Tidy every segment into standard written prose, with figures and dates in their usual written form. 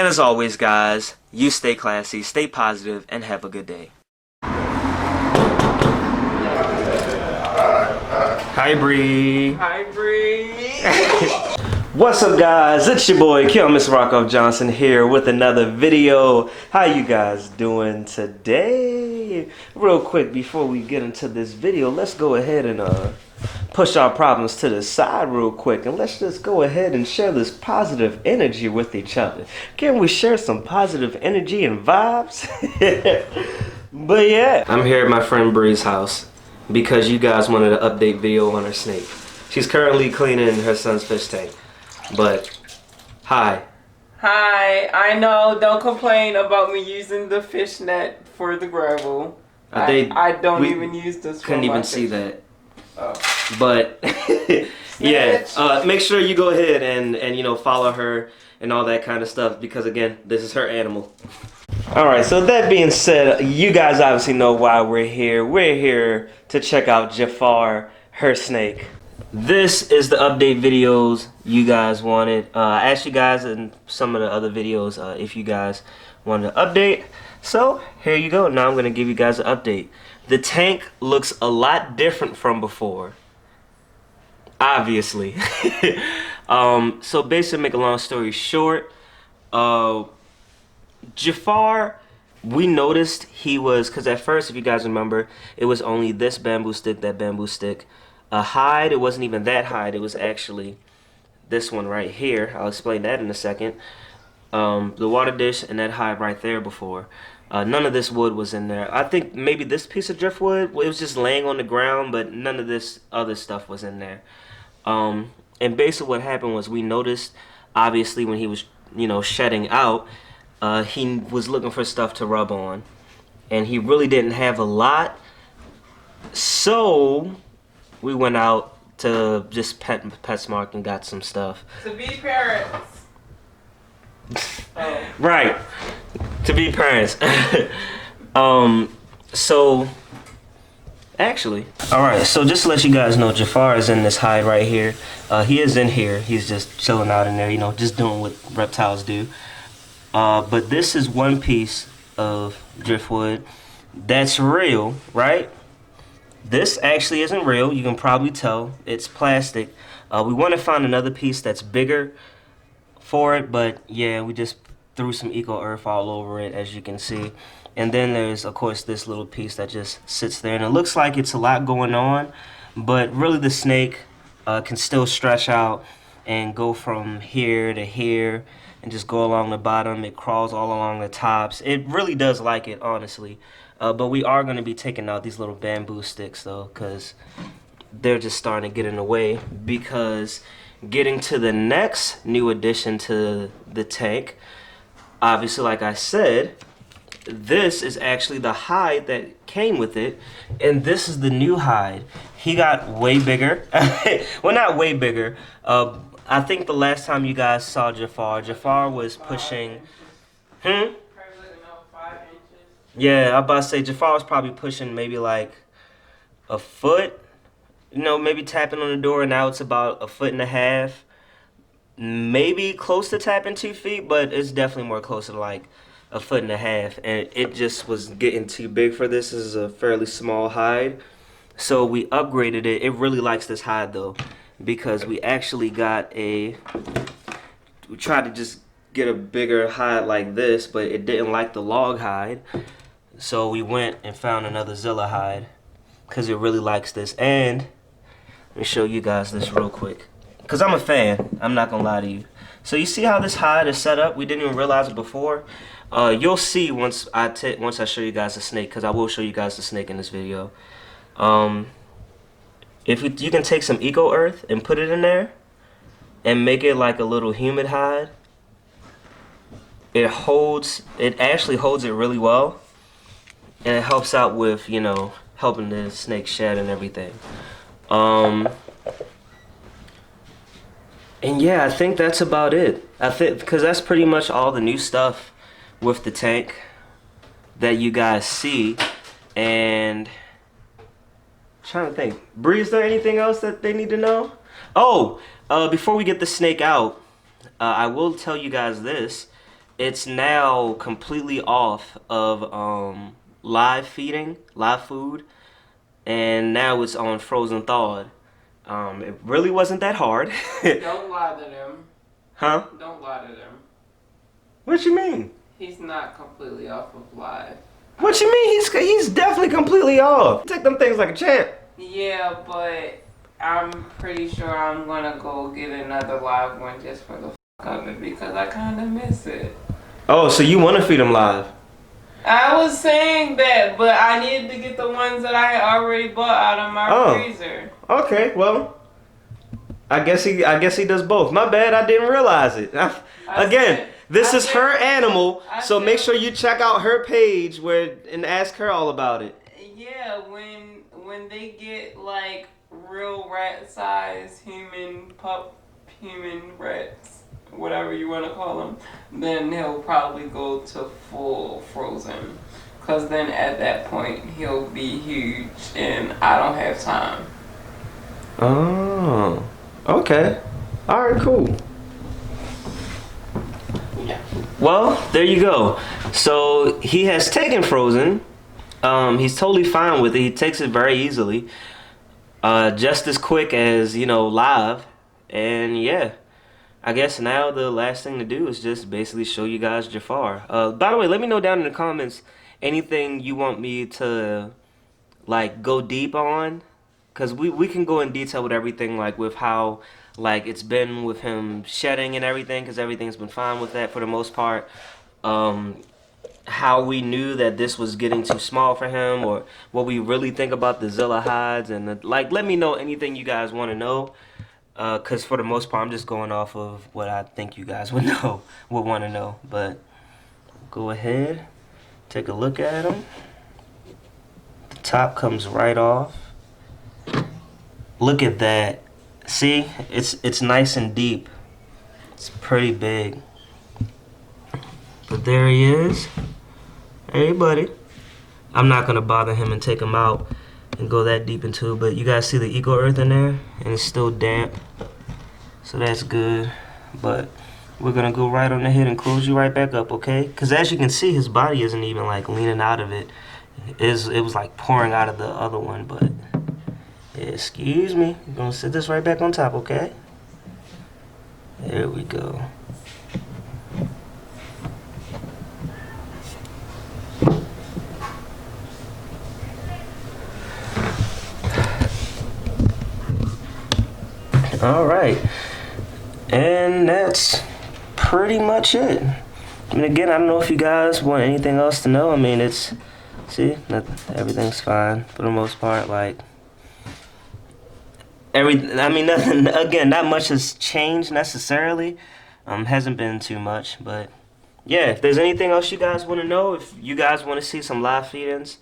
And as always, guys, you stay classy, stay positive, and have a good day. Hi, Bree. Hi, Bree. What's up, guys? It's your boy, Mr. Rockoff Johnson here with another video. How you guys doing today? Real quick, before we get into this video, let's go ahead and push our problems to the side real quick, and let's just go ahead and share this positive energy with each other. Can we share some positive energy and vibes? But yeah, I'm here at my friend Bree's house because you guys wanted an update video on her snake. She's currently cleaning her son's fish tank. But hi. Hi. I know. Don't complain about me using the fish net for the gravel. I don't even use this. Couldn't even see that. Oh. But yeah, make sure you go ahead and you know, follow her and all that kind of stuff, because again, this is her animal. Alright, so that being said, you guys obviously know why we're here. We're here to check out Jafar, her snake. This is the update videos you guys wanted. I asked you guys in some of the other videos if you guys wanted an update. So here you go. Now I'm going to give you guys an update. The tank looks a lot different from before. Obviously. So basically, make a long story short, Jafar, we noticed he was, because at first, if you guys remember, it was only this bamboo stick, that bamboo stick. A hide, it wasn't even that hide, it was actually this one right here. I'll explain that in a second. The water dish and that hide right there before. None of this wood was in there. I think maybe this piece of driftwood, it was just laying on the ground, but none of this other stuff was in there. And basically what happened was, we noticed, obviously, when he was, you know, shedding out, he was looking for stuff to rub on. And he really didn't have a lot. So we went out to just PetSmart and got some stuff. To be parents. Right. To be parents. So actually, alright, so just to let you guys know, Jafar is in this hide right here. He is in here. He's just chilling out in there, you know, just doing what reptiles do. But this is one piece of driftwood that's real, right? This actually isn't real. You can probably tell. It's plastic. We want to find another piece that's bigger for it, but yeah, we just threw some eco earth all over it, as you can see. And then there's, of course, this little piece that just sits there, and it looks like it's a lot going on, but really the snake can still stretch out and go from here to here and just go along the bottom. It crawls all along the tops. It really does like it, honestly. But we are going to be taking out these little bamboo sticks, though, because they're just starting to get in the way. Because getting to the next new addition to the tank, obviously, like I said, this is actually the hide that came with it, and this is the new hide. He got way bigger. Well, not way bigger. I think the last time you guys saw Jafar was pushing... Yeah, I'm about to say Jafar was probably pushing maybe like a foot, you know, maybe tapping on the door, and now it's about 1.5 feet, maybe close to tapping 2 feet, but it's definitely more closer to like 1.5 feet, and it just was getting too big for this. This is a fairly small hide, so we upgraded it. It really likes this hide though, because we actually got we tried to just get a bigger hide like this, but it didn't like the log hide. So we went and found another Zilla hide because it really likes this. And let me show you guys this real quick, because I'm a fan. I'm not going to lie to you. So you see how this hide is set up? We didn't even realize it before. You'll see once I show you guys the snake, because I will show you guys the snake in this video. If you can take some eco earth and put it in there and make it like a little humid hide, it actually holds it really well. And it helps out with, you know, helping the snake shed and everything. And yeah, I think that's about it. I think, because that's pretty much all the new stuff with the tank that you guys see. And I'm trying to think, Bree, is there anything else that they need to know? Oh, before we get the snake out, I will tell you guys this. it's now completely off of live feeding, live food, and now it's on frozen thawed. It really wasn't that hard. Don't lie to them. Huh? Don't lie to them. What you mean? He's not completely off of live. What you mean? He's definitely completely off. Take them things like a champ. Yeah, but I'm pretty sure I'm gonna go get another live one just for the f of it because I kind of miss it. Oh, so you want to feed him live? I was saying that, but I needed to get the ones that I had already bought out of my freezer. Okay, well, I guess he does both. My bad, I didn't realize it. This is her animal, so make sure you check out her page and ask her all about it. Yeah, when they get like real rat size human rats, whatever you want to call them, then he'll probably go to full frozen. Cause then at that point he'll be huge and I don't have time. Oh, okay. All right, cool. Yeah. Well, there you go. So he has taken frozen. He's totally fine with it. He takes it very easily. Just as quick as, live. And yeah, I guess now the last thing to do is just basically show you guys Jafar. By the way, let me know down in the comments anything you want me to like go deep on. Because we can go in detail with everything, like with how like it's been with him shedding and everything, because everything's been fine with that for the most part. How we knew that this was getting too small for him, or what we really think about the Zilla hides, and let me know anything you guys want to know, because for the most part I'm just going off of what I think you guys would want to know. But go ahead, take a look at him. The top comes right off. Look at that. See, it's nice and deep. It's pretty big. But there he is. Hey, buddy. I'm not gonna bother him and take him out and go that deep into it, but you guys see the eco earth in there, and it's still damp, so that's good. But we're gonna go right on ahead and close you right back up, okay? Because as you can see, his body isn't even like leaning out of it. It was like pouring out of the other one, but excuse me. I'm gonna sit this right back on top, okay? There we go. All right, and that's pretty much it. I mean, again, I don't know if you guys want anything else to know. I mean, everything's fine for the most part. Like, nothing, again, not much has changed necessarily. Hasn't been too much, but yeah, if there's anything else you guys want to know, if you guys want to see some live feedings,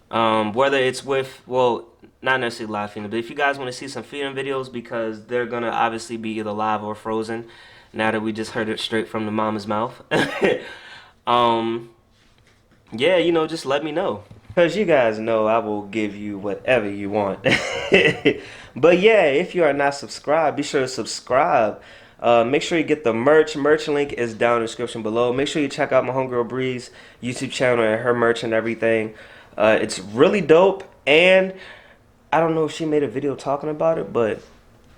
whether it's with, well, not necessarily live feeding, but if you guys want to see some feeding videos, because they're gonna obviously be either live or frozen now that we just heard it straight from the mama's mouth. Yeah, just let me know, because you guys know I will give you whatever you want. But yeah, if you are not subscribed, be sure to subscribe. Make sure you get the merch link is down in the description below. Make sure you check out my homegirl Bree's YouTube channel and her merch and everything. It's really dope, and I don't know if she made a video talking about it, but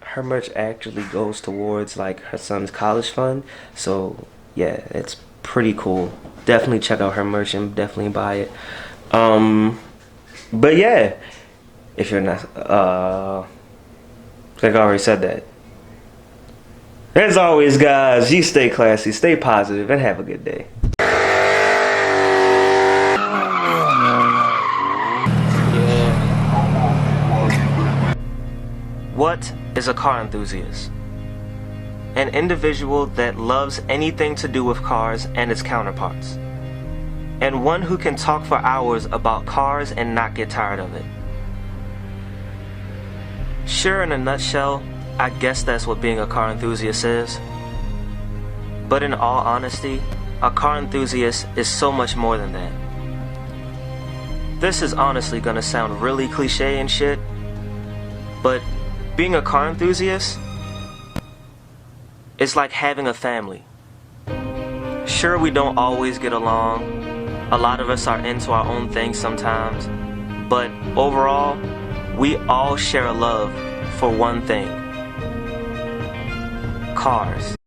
her merch actually goes towards like her son's college fund. So yeah, it's pretty cool. Definitely check out her merch and definitely buy it. But yeah, if you're not, like I already said that. As always, guys, you stay classy, stay positive, and have a good day. What is a car enthusiast? An individual that loves anything to do with cars and its counterparts. And one who can talk for hours about cars and not get tired of it. Sure, in a nutshell, I guess that's what being a car enthusiast is. But in all honesty, a car enthusiast is so much more than that. This is honestly gonna sound really cliche and shit, but being a car enthusiast is like having a family. Sure, we don't always get along. A lot of us are into our own things sometimes. But overall, we all share a love for one thing: cars.